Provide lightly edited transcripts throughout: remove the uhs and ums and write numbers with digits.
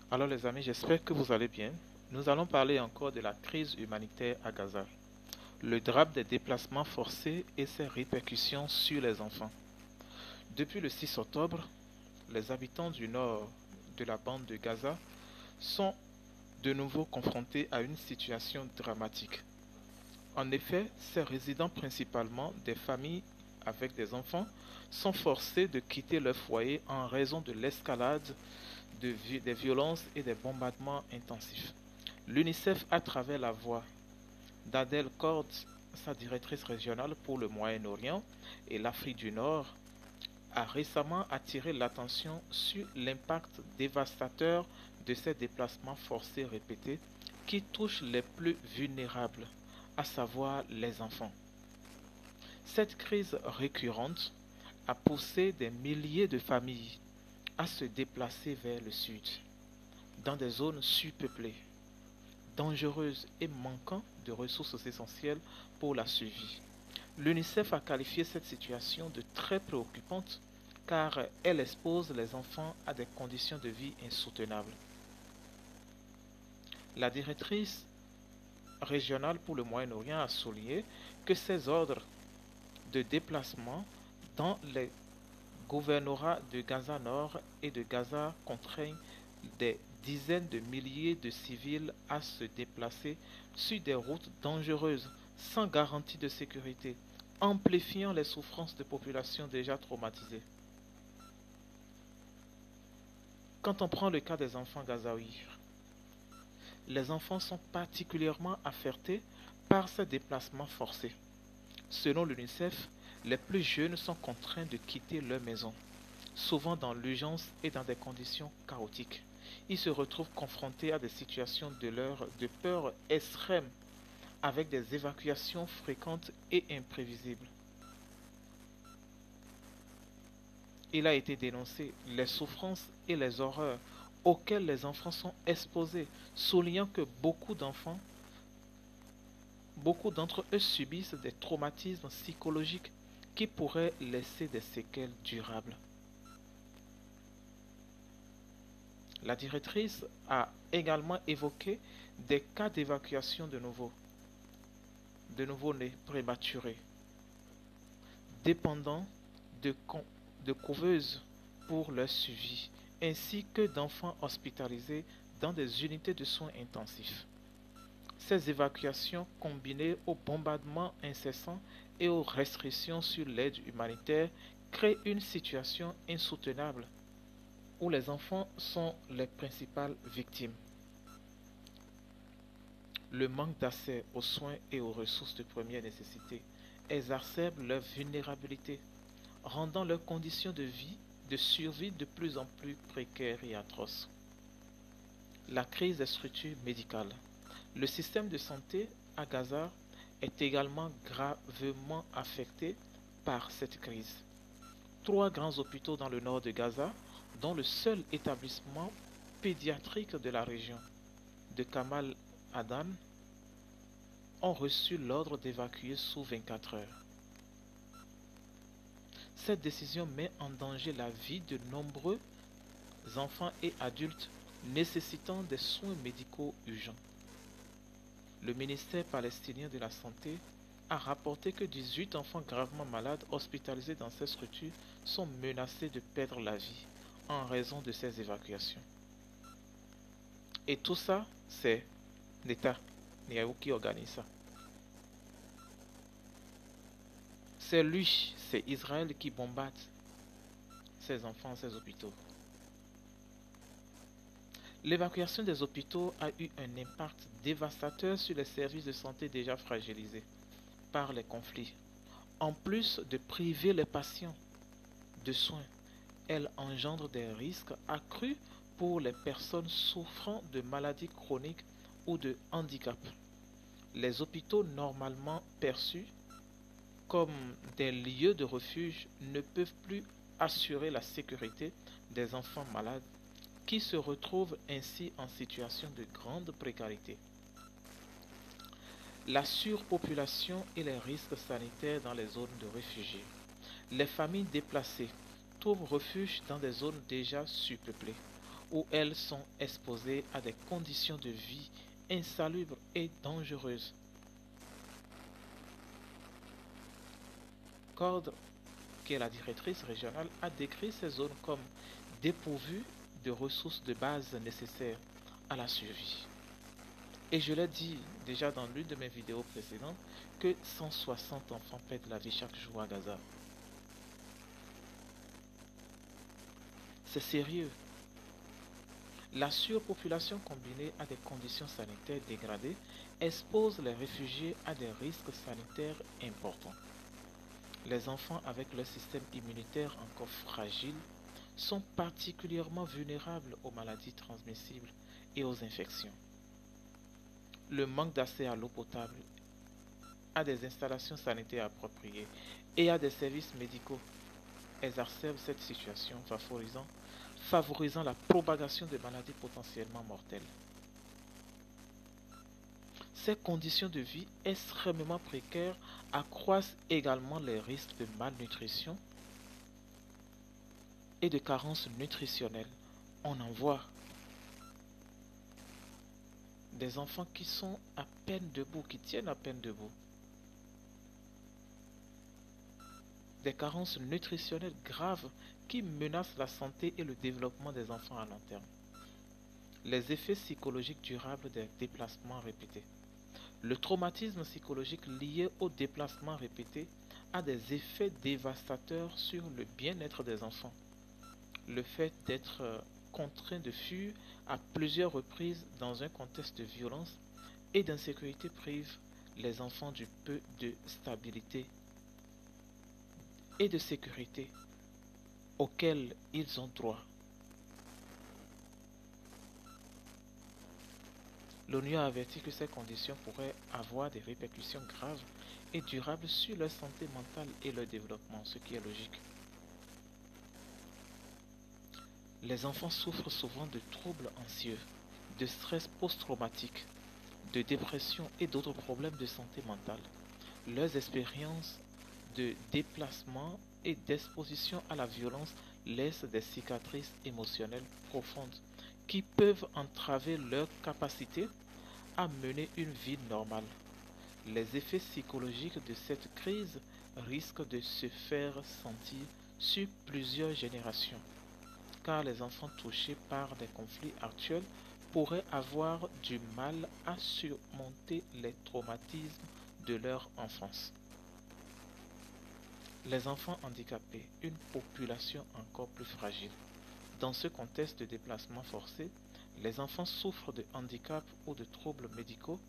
Alors les amis, j'espère que vous allez bien. Nous allons parler encore de la crise humanitaire à Gaza, le drame des déplacements forcés et ses répercussions sur les enfants. Depuis le 6 octobre, les habitants du nord de la bande de Gaza sont de nouveau confrontés à une situation dramatique. En effet, ces résidents, principalement des familles avec des enfants, sont forcés de quitter leur foyer en raison de l'escalade des violences et des bombardements intensifs. L'UNICEF, à travers la voix d'Adèle Cord, sa directrice régionale pour le Moyen-Orient et l'Afrique du Nord, a récemment attiré l'attention sur l'impact dévastateur de ces déplacements forcés répétés qui touchent les plus vulnérables, à savoir les enfants. Cette crise récurrente a poussé des milliers de familles à se déplacer vers le sud, dans des zones surpeuplées, dangereuses et manquant de ressources essentielles pour la survie. L'UNICEF a qualifié cette situation de très préoccupante car elle expose les enfants à des conditions de vie insoutenables. La directrice régionale pour le Moyen-Orient a souligné que ces ordres de déplacement dans les gouvernorats de Gaza Nord et de Gaza contraignent des dizaines de milliers de civils à se déplacer sur des routes dangereuses sans garantie de sécurité, amplifiant les souffrances de populations déjà traumatisées. Quand on prend le cas des enfants gazaouis, les enfants sont particulièrement affectés par ces déplacements forcés. Selon l'UNICEF, les plus jeunes sont contraints de quitter leur maison, souvent dans l'urgence et dans des conditions chaotiques. Ils se retrouvent confrontés à des situations de peur extrême, avec des évacuations fréquentes et imprévisibles. Il a été dénoncé les souffrances et les horreurs auxquelles les enfants sont exposés, soulignant que beaucoup d'entre eux subissent des traumatismes psychologiques qui pourraient laisser des séquelles durables. La directrice a également évoqué des cas d'évacuation de nouveau-nés prématurés, dépendant de, de couveuses pour leur suivi, ainsi que d'enfants hospitalisés dans des unités de soins intensifs. Ces évacuations, combinées aux bombardements incessants et aux restrictions sur l'aide humanitaire, créent une situation insoutenable où les enfants sont les principales victimes. Le manque d'accès aux soins et aux ressources de première nécessité exacerbe leur vulnérabilité, rendant leurs conditions de survie de plus en plus précaires et atroces. La crise des structures médicales. Le système de santé à Gaza est également gravement affecté par cette crise. Trois grands hôpitaux dans le nord de Gaza, dont le seul établissement pédiatrique de la région de Kamal Adan, ont reçu l'ordre d'évacuer sous 24 heures. Cette décision met en danger la vie de nombreux enfants et adultes nécessitant des soins médicaux urgents. Le ministère palestinien de la Santé a rapporté que 18 enfants gravement malades hospitalisés dans ces structures sont menacés de perdre la vie en raison de ces évacuations. Et tout ça, c'est l'État Netanyahou qui organise ça. C'est lui, c'est Israël qui bombarde ces enfants, ces hôpitaux. L'évacuation des hôpitaux a eu un impact dévastateur sur les services de santé déjà fragilisés par les conflits. En plus de priver les patients de soins, elle engendre des risques accrus pour les personnes souffrant de maladies chroniques ou de handicap. Les hôpitaux normalement perçus comme des lieux de refuge ne peuvent plus assurer la sécurité des enfants malades qui se retrouvent ainsi en situation de grande précarité. La surpopulation et les risques sanitaires dans les zones de réfugiés. Les familles déplacées trouvent refuge dans des zones déjà surpeuplées, où elles sont exposées à des conditions de vie insalubres et dangereuses. Cord, qui est la directrice régionale, a décrit ces zones comme dépourvues de ressources de base nécessaires à la survie. Et je l'ai dit déjà dans l'une de mes vidéos précédentes que 160 enfants perdent la vie chaque jour à Gaza. C'est sérieux. La surpopulation combinée à des conditions sanitaires dégradées expose les réfugiés à des risques sanitaires importants. Les enfants avec leur système immunitaire encore fragile sont particulièrement vulnérables aux maladies transmissibles et aux infections. Le manque d'accès à l'eau potable, à des installations sanitaires appropriées et à des services médicaux exacerbe cette situation, favorisant la propagation de maladies potentiellement mortelles. Ces conditions de vie extrêmement précaires accroissent également les risques de malnutrition et de carences nutritionnelles. On en voit des enfants qui sont à peine debout, qui tiennent à peine debout. Des carences nutritionnelles graves qui menacent la santé et le développement des enfants à long terme. Les effets psychologiques durables des déplacements répétés. Le traumatisme psychologique lié aux déplacements répétés a des effets dévastateurs sur le bien-être des enfants. Le fait d'être contraint de fuir à plusieurs reprises dans un contexte de violence et d'insécurité prive les enfants du peu de stabilité et de sécurité auxquels ils ont droit. L'ONU a averti que ces conditions pourraient avoir des répercussions graves et durables sur leur santé mentale et leur développement, ce qui est logique. Les enfants souffrent souvent de troubles anxieux, de stress post-traumatique, de dépression et d'autres problèmes de santé mentale. Leurs expériences de déplacement et d'exposition à la violence laissent des cicatrices émotionnelles profondes qui peuvent entraver leur capacité à mener une vie normale. Les effets psychologiques de cette crise risquent de se faire sentir sur plusieurs générations, car les enfants touchés par des conflits actuels pourraient avoir du mal à surmonter les traumatismes de leur enfance. Les enfants handicapés, une population encore plus fragile. Dans ce contexte de déplacement forcé, les enfants souffrent de handicap ou de troubles médicaux.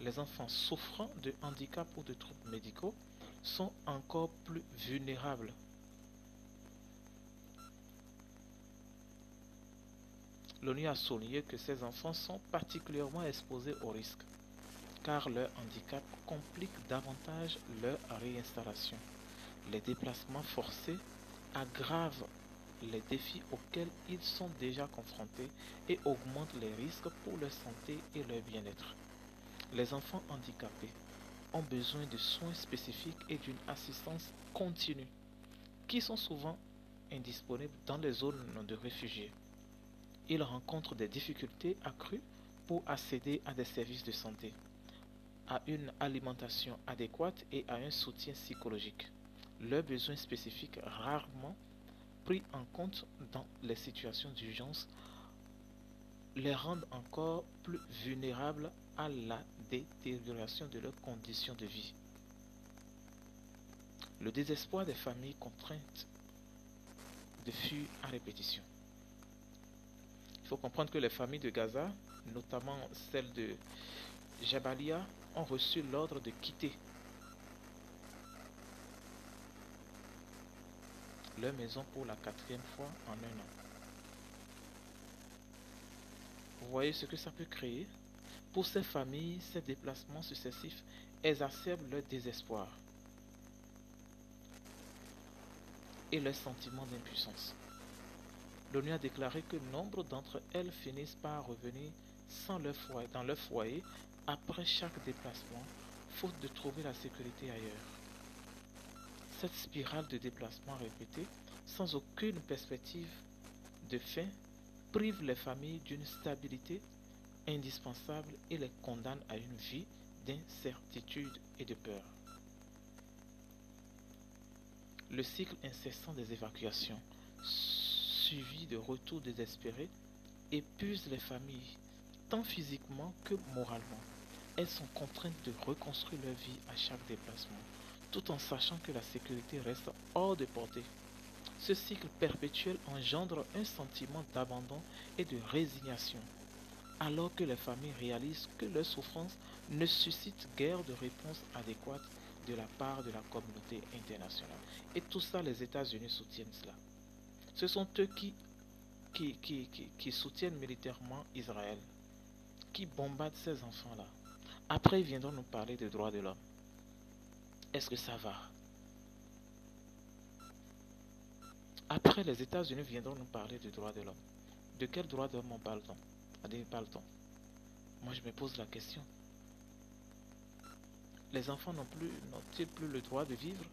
Les enfants souffrant de handicap ou de troubles médicaux sont encore plus vulnérables. L'ONU a souligné que ces enfants sont particulièrement exposés au risque, car leur handicap complique davantage leur réinstallation. Les déplacements forcés aggravent les défis auxquels ils sont déjà confrontés et augmentent les risques pour leur santé et leur bien-être. Les enfants handicapés ont besoin de soins spécifiques et d'une assistance continue, qui sont souvent indisponibles dans les zones de réfugiés. Ils rencontrent des difficultés accrues pour accéder à des services de santé, à une alimentation adéquate et à un soutien psychologique. Leurs besoins spécifiques, rarement pris en compte dans les situations d'urgence, les rendent encore plus vulnérables à la détérioration de leurs conditions de vie. Le désespoir des familles contraintes de fuir à répétition. Il faut comprendre que les familles de Gaza, notamment celles de Jabalia, ont reçu l'ordre de quitter leur maison pour la 4e fois en un an. Vous voyez ce que ça peut créer? Pour ces familles, ces déplacements successifs exacerbent leur désespoir et leur sentiment d'impuissance. L'ONU a déclaré que nombre d'entre elles finissent par revenir dans leur foyer après chaque déplacement, faute de trouver la sécurité ailleurs. Cette spirale de déplacement répété sans aucune perspective de fin, prive les familles d'une stabilité indispensable et les condamne à une vie d'incertitude et de peur. Le cycle incessant des évacuations, suivi de retours désespérés, épuise les familles, tant physiquement que moralement. Elles sont contraintes de reconstruire leur vie à chaque déplacement, tout en sachant que la sécurité reste hors de portée. Ce cycle perpétuel engendre un sentiment d'abandon et de résignation, alors que les familles réalisent que leur souffrance ne suscite guère de réponse adéquate de la part de la communauté internationale. Et tout ça, les États-Unis soutiennent cela. Ce sont eux qui soutiennent militairement Israël, qui bombardent ces enfants-là. Après, ils viendront nous parler des droits de l'homme. Est-ce que ça va? Après, les États-Unis viendront nous parler des droits de l'homme. De quel droit de l'homme on parle-t-on? Moi, je me pose la question. Les enfants n'ont-ils plus le droit de vivre?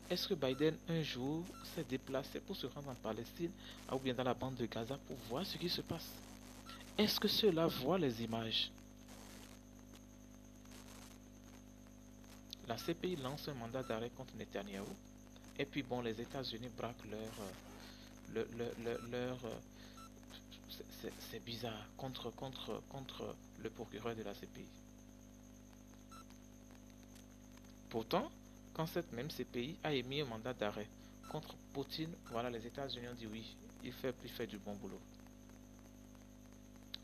Est-ce que Biden, un jour, s'est déplacé pour se rendre en Palestine ou bien dans la bande de Gaza pour voir ce qui se passe? Est-ce que ceux-là voient les images? La CPI lance un mandat d'arrêt contre Netanyahou. Et puis bon, les États-Unis braquent c'est bizarre, contre le procureur de la CPI. Pourtant, quand cette même CPI a émis un mandat d'arrêt contre Poutine, voilà, les États-Unis ont dit oui, il fait du bon boulot.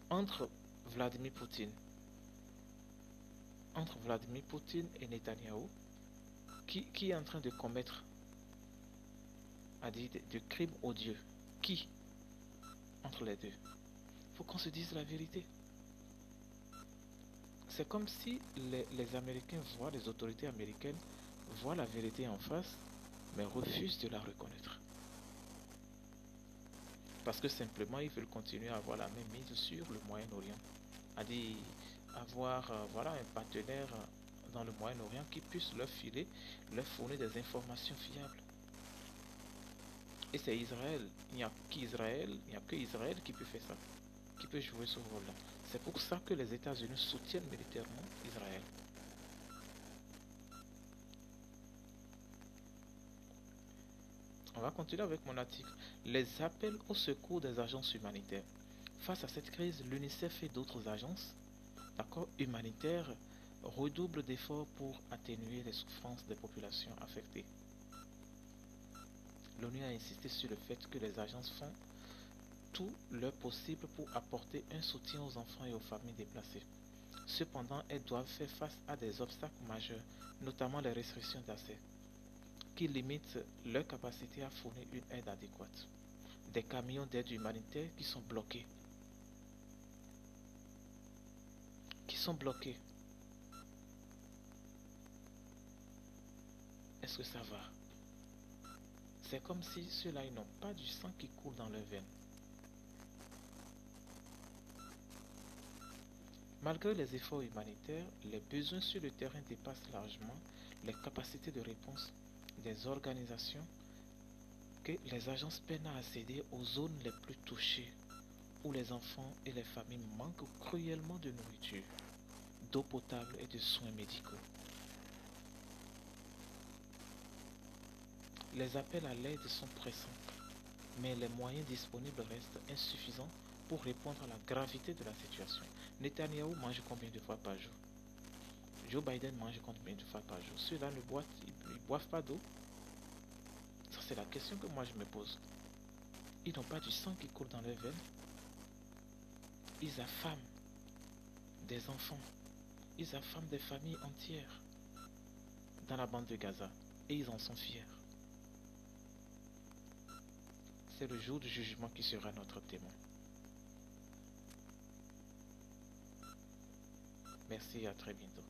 Entre Vladimir Poutine et Netanyahou, qui est en train de commettre de crimes odieux? Qui entre les deux? Il faut qu'on se dise la vérité. C'est comme si les Américains voient, les autorités américaines voient la vérité en face, mais refusent de la reconnaître. Parce que simplement, ils veulent continuer à avoir la même mise sur le Moyen-Orient. C'est-à-dire avoir un partenaire dans le Moyen-Orient qui puisse leur fournir des informations fiables. Et c'est Israël. Il n'y a que Israël qui peut faire ça, qui peut jouer ce rôle-là. C'est pour ça que les États-Unis soutiennent militairement Israël. On va continuer avec mon article. Les appels au secours des agences humanitaires. Face à cette crise, l'UNICEF et d'autres agences humanitaires redoublent d'efforts pour atténuer les souffrances des populations affectées. L'ONU a insisté sur le fait que les agences font tout leur possible pour apporter un soutien aux enfants et aux familles déplacées. Cependant, elles doivent faire face à des obstacles majeurs, notamment les restrictions d'accès, qui limitent leur capacité à fournir une aide adéquate. Des camions d'aide humanitaire qui sont bloqués. Est-ce que ça va? C'est comme si ceux-là n'ont pas du sang qui coule dans leurs veines. Malgré les efforts humanitaires, les besoins sur le terrain dépassent largement les capacités de réponse des organisations que les agences peinent à accéder aux zones les plus touchées, où les enfants et les familles manquent cruellement de nourriture, d'eau potable et de soins médicaux. Les appels à l'aide sont pressants, mais les moyens disponibles restent insuffisants pour répondre à la gravité de la situation. Netanyahou mange combien de fois par jour? Joe Biden mange combien de fois par jour? Ceux-là ne boivent pas d'eau? Ça, c'est la question que moi je me pose. Ils n'ont pas du sang qui coule dans leurs veines. Ils affament des enfants. Ils affament des familles entières dans la bande de Gaza. Et ils en sont fiers. C'est le jour du jugement qui sera notre témoin. Merci et à très bientôt.